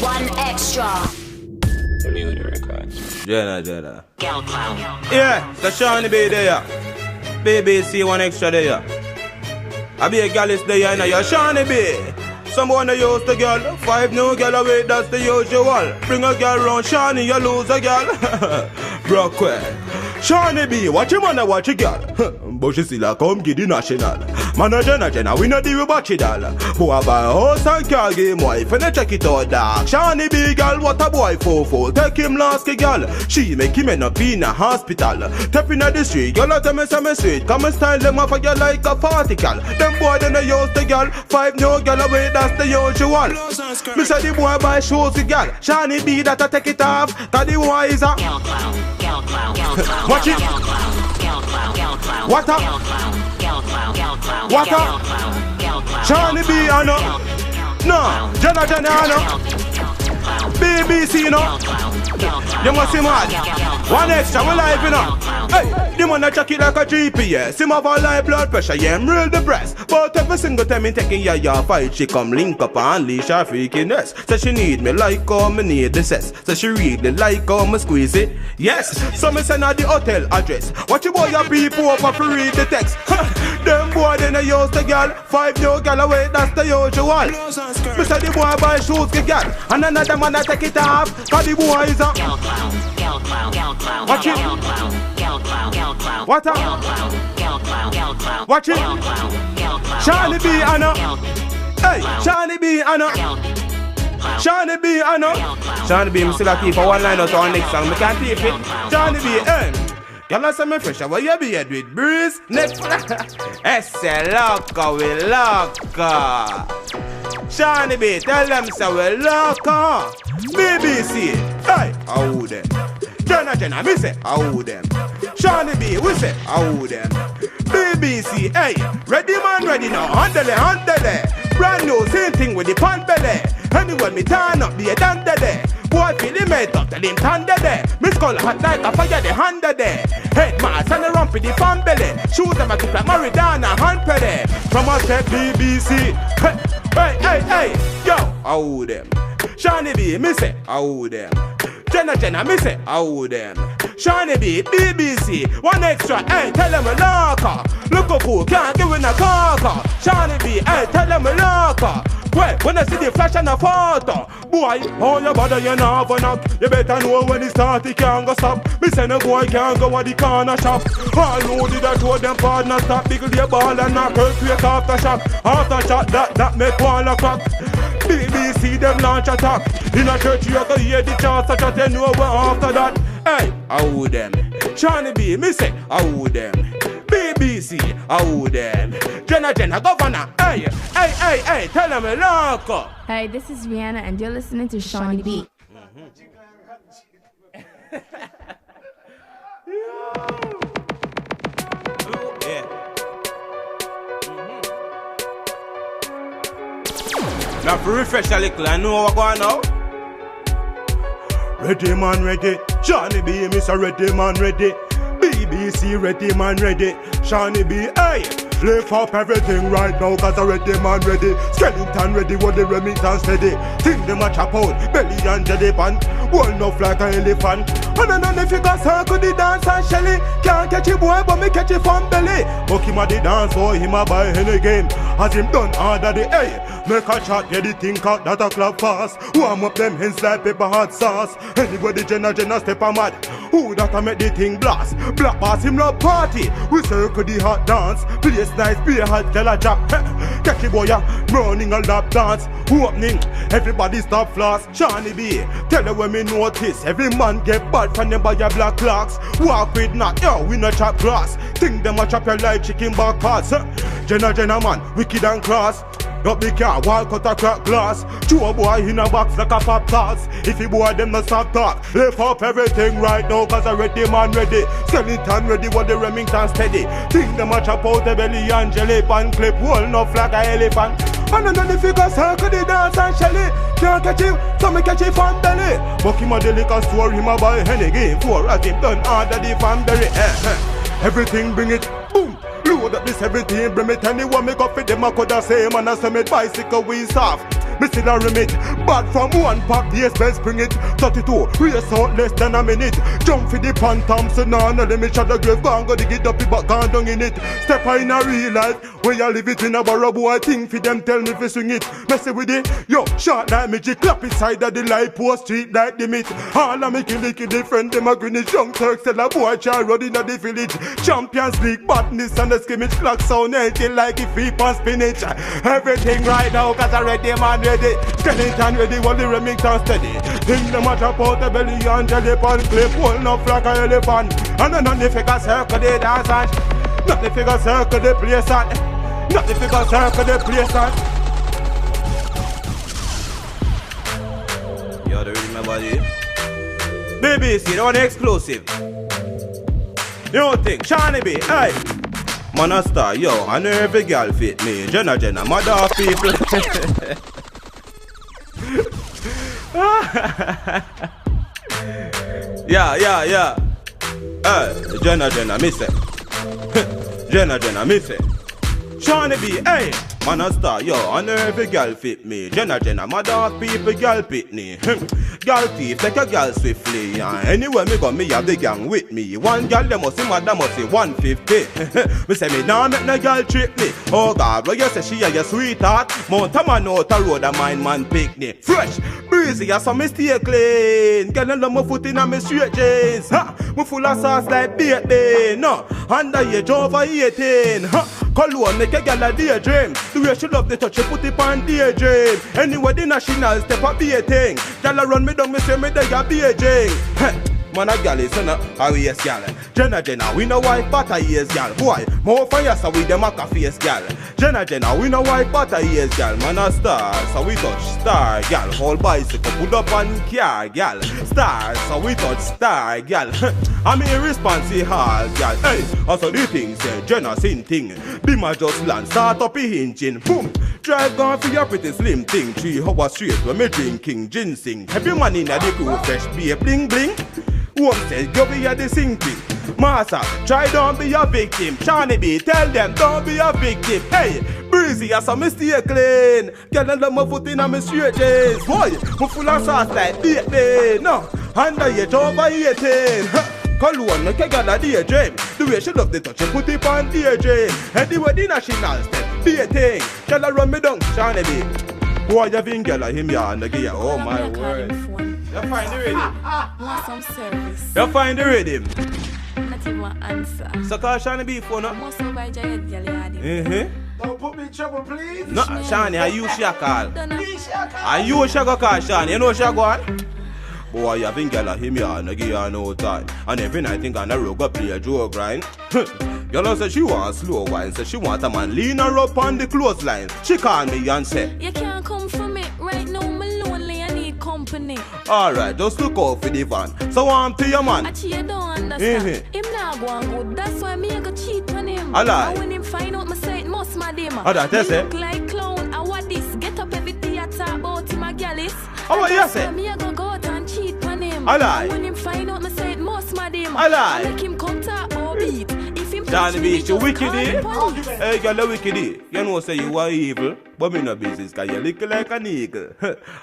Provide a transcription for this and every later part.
One extra. Jenna. Girl clown. Yeah, the Shawnee B there. BBC One Extra there. I be a gal is there, you know, you're Shawnee B. Someone I used to girl, 5 new girl away, that's the usual. Bring a girl round Shawnee, you lose a girl. Brockwell. Shawnee B, watch him and watch a girl. But she still a come get the national. Man a Jenna, we no deal with batchy doll. Who a buy a house and car game wife, and check it out dark. Shawnee B girl, what a boy for. Take him last girl. She make him end up in a hospital. Tap in the street, girl tell me some sweet. Come and style them off a girl like a particle. Them boy then they use the girl, 5 new girl away, that's the usual. Me say the boy buy shoes the girl. Shawnee B that I take it off, that the boy is a Girl clown. Watch it. What up? What up? Shawnee B, I know. No, Jenna, I know. BBC, you know. You must see mad. One extra, we live, you know. Hey, the man a check it like a GPS. Him have a high blood pressure, yeah, I'm real depressed. But every single time me taking your fight, she come link up and unleash her freakiness. So she need me like how me need the cess. So she really like how me squeeze it. Yes, so me send her the hotel address. Watch your boy your people up for read the text. Them boy then they use the girl, 5 new girl away, that's the usual. Me say the boy buy shoes the girl, and another man a take it off. Cause the boy is a Girl clown. Watch it. What up? Watch it. Shawnee B, I know. Hey, Shawnee B, I know. Shawnee B, I know. Shawnee B, me still a keep for one line out on next song. Me can't keep it. Shawnee B, y'all know some fresh. What you be with Breeze? Next. Esse loco, we loco. Shawnee B, tell them so we loco. BBC, hey, how them? Jenna, me say, how them? Shawnee B, we say, how them? BBC, hey, ready man, ready now, handle. Brand new, same thing with the pan belly. Anyway, me turn up, be a dandele. Boy, feel the mate up, tell him tandele. Miss call hot like a fire, the hand there. Head mass and a rump with the fan belly. Shoot them a keep like Maridana, hand pelly. From us at BBC, hey, yo, how them? Shawnee B, me say, how them? Jenna, me say, how them? Shawnee B, BBC, one extra, hey, tell them a locker. Look a fool, can't give in a cocker. Shawnee B, hey, tell them a locker. Well, when I see the flash and the photo, boy, all your body you know for knock. You better know when it start, it can't go stop. Me say no boy can't go at the corner shop. All who did that told them partner stop. Biggle your ball and knock earthquake after shot. After shot, that make wall a crack. BBC them launch attack. In a church you can hear the chants such a 10 over after that. Hey, how them? Shawnee B, me say, how them? BBC, how them? Jenna, governor, hey, tell them a loco. Hey, this is Rihanna and you're listening to Shawnee B. Now for refresh a little, I know what's going on now. Ready man ready, Shawnee B, Mr. Ready man ready. BBC ready man ready, Shawnee B, hey. Lift up everything right now, cause I ready man ready. Skeleton ready, what the Remington steady. Think them a chop out, belly and jelly pan. Wall enough like an elephant. And then if you got circle the dance and Shelly. Can't catch a boy but me catch it from belly. Book him at the dance for him a buy any game. As him done order the A. Make a chat, yeah the think out that a club fast. Warm up them hands like pepper hot sauce. Anybody Jenna step a mad. Who that a make the thing blast. Black bass him love party. We circle the hot dance. Place nice, be a hot girl a jack. Catch a boy running a lap dance. Opening, everybody stop floss. Shawnee B, tell her when me notice. Every man get bad from them by your black clocks. Walk with knock, yo, we no chop grass. Think them a chop your like chicken back parts. Jenna man, wicked and cross. Don't be car, walk out a crack glass. Chew a boy in a box like a pop toss. If you boy them no stop talk. Lift up everything right now, cause I ready man ready. Skeleton ready, what the Remington steady. Think them a chop out the belly and jelly pan. Clip wall enough like a elephant. And then the figure circle the dance and Shelly. Can't catch him, so me catch him from belly. Buck him a the liquor store, him a buy any game. For as him done order the fan berry. Everything bring it, boom. Load up this everything, bring it anyone make up for them. I coulda say man a say me bicycle we soft. me still a remit. Bad from one pack, yes, best bring it. 32, race out less than a minute. Jump for the phantom, so now no limit. Shot the grave, go and go dig it up, but gone down in it. Step in a real life, where you live it in a barrow boy thing for them, tell me if you swing it. Messy with it, yo, short like midget, clap inside of the light post, street like the meat. All of me kill the friend, them a greenish young Turks, tell a boy child running at the village. Champions League, badness and the skimmage, clock sound healthy like if we pan spinach. Everything right now, cause I ready, man ready. Skeleton ready, while the Remington steady. Think them a drop out the belly and jelly pan clip, holding up like a elephant. And then on the figure circle they dance and not the figure circle they place and not the figure circle they place and. Yo, the rhythm body. BBC, the one exclusive. You don't think, Shawnee B, hey. Man a star, yo, I know every girl fit me. Jenna, mother of people. Yeah. Jenna, miss it. Jenna, miss it. Shawnee B, hey. Man a star, yo, I know every girl fit me. Jenna, mother of people, girl pit me. Girl thief, take a girl swiftly. Anywhere me go, me have the gang with me. One girl, they must see mother, must see 150. Me say me nah make no girl trip me. Oh God, well you say she a your sweetheart. Mount a man out a road, a mind man picnic. Fresh, breezy, I saw me stay clean. Girl, I love my foot in a me straight jeans. Ha, me full of sauce like bacon. No, under age over 18. Ha. Cologne make a girl a daydream. The way she love the touch, she put it on daydream. Anyway, the national step up be a thing. Girl a run me down, me say me they a beijing. Man a gal is a yes gal. Jenna, we know why butter yes gal. Boy, more fire so we dem a face gal. Jenna, we know why butter yes gal. Man a star, so we touch star gal. Whole bicycle pull up on car gal. Star, so we touch star gal. I'm irresponsible hard gal. Hey, also the thing say Jenna same thing. Bima just land, start up a engine. Boom, drive gone for your pretty slim thing. 3 hours straight when me drinking ginseng. Every man in the crew fresh be a bling bling. Home says you be a the sing thing. Master, try don't be a victim. Shawnee B, tell them don't be a victim. Hey, breezy, I saw me stay clean. Girl, I love my foot in a me straight jeans. Boy, me full of sauce like bacon. No, under age over 18. Cologne make a girl a daydream. The way she love the touch, she put it on daydream. Anyway, the national step, be a thing. Girl, I run me down, Shawnee B. Boy, you think girl a him ya and the gear. Oh my word. You find the rhythm. Want some service? You find the rhythm. Not even answer. So call Shawnee B phone up. Most of my giant girl yard. Don't put me in trouble, please. No, Shawnee, are you she a call? Are you she go call Shawnee? You know she go on? Boy, you think girl a him ya and the gear no time. And every night think on the road go play a Joe grind. Girl say she want slow wine, so she want a man lean her up on the clothesline. She call me and say, you can't come for me right now. I'm lonely. I need company. Alright, just look out for the van. So I'm to your man. Actually, you don't understand. Him not going good. That's why me I go cheat on him. I lie. And when him find out, me say it must my dem. Oh, that is it. Look like clown. I want this. Get up every day I talk about him a gallus. Oh, what you say? Me I go out and cheat on him. I lie. And when him find out, me say it must my dem. I lie. Make him come talk about beat. If him Shawnee B, you wicked, eh? police. Hey, girl, you wicked, eh? You know say you are evil, but me no business, cause you look like an eagle.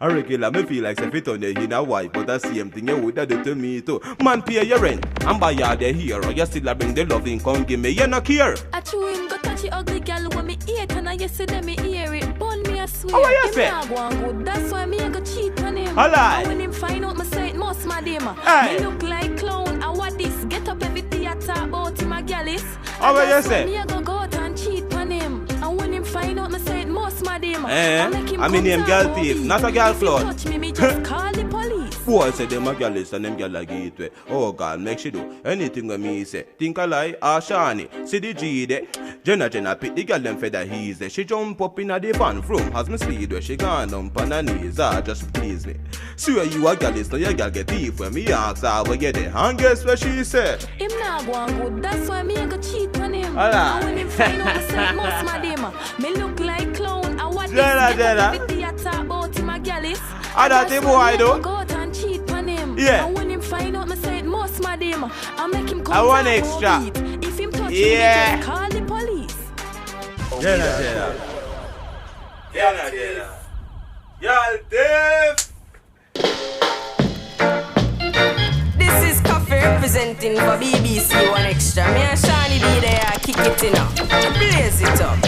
I regular me feel like if it on you in a wife, but the same thing you would have do to me too. Man, pay your rent, and buy you the hero. You still a bring the loving, come give me, you no care. I chew him, go touch the ugly girl when me eat, and I yesterday me hear it. Bun me, I swear. Oh, what you him say? not going good. That's why me I go cheat on him. I lie. And when him find out, me say it must my dem. Hey. Me look like clown. I want this. Get up every day I talk about him a gallus. Oh, what you That's say? why me I go out and cheat on him. And when him find out, me say it must my dem. I mean name girl thief, not a girl flood. Touch me just call the police. Boy say them a girl and them girl a gateway. Oh God, make she do anything with me say. Think a lie, Shawnee. See the G there. Jenna pick the girl them feather easy. She jump up in a the van from as me speed where she gone on her knees. Just please me. Swear you a girl is no your girl get thief when me ask her where get it. And guess what she said? Him not going good. That's why me I go cheat on him. Alright. And when him find out, me say it must my dem. Me look like clown. I want Jenna. this. Get up every day I talk about him a gallus. I that the boy do. Go out and cheat on him. Yeah. And when him find out, me say it must my dem. I make him come. I want talk extra. about it. If him touch me, Yeah. just call the police. Jenna. Y'all deaf. This is Coffee representing for BBC One Extra. Me and Shani be there, kick it in up, blaze it up.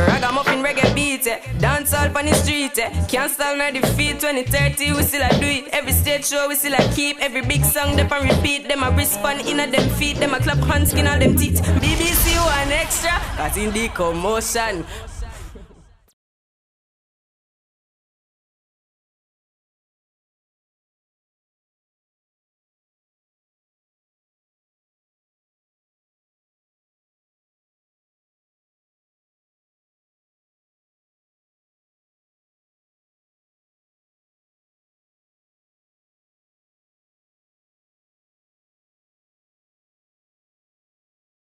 Ragamuffin reggae beat, dance all on the street. Can't stop my defeat. 2030 we still a do it. Every stage show we still a keep. Every big song they can repeat. Them a respond in a them feet. Them a clap hands skin all them teeth. BBC One Extra, cause in the commotion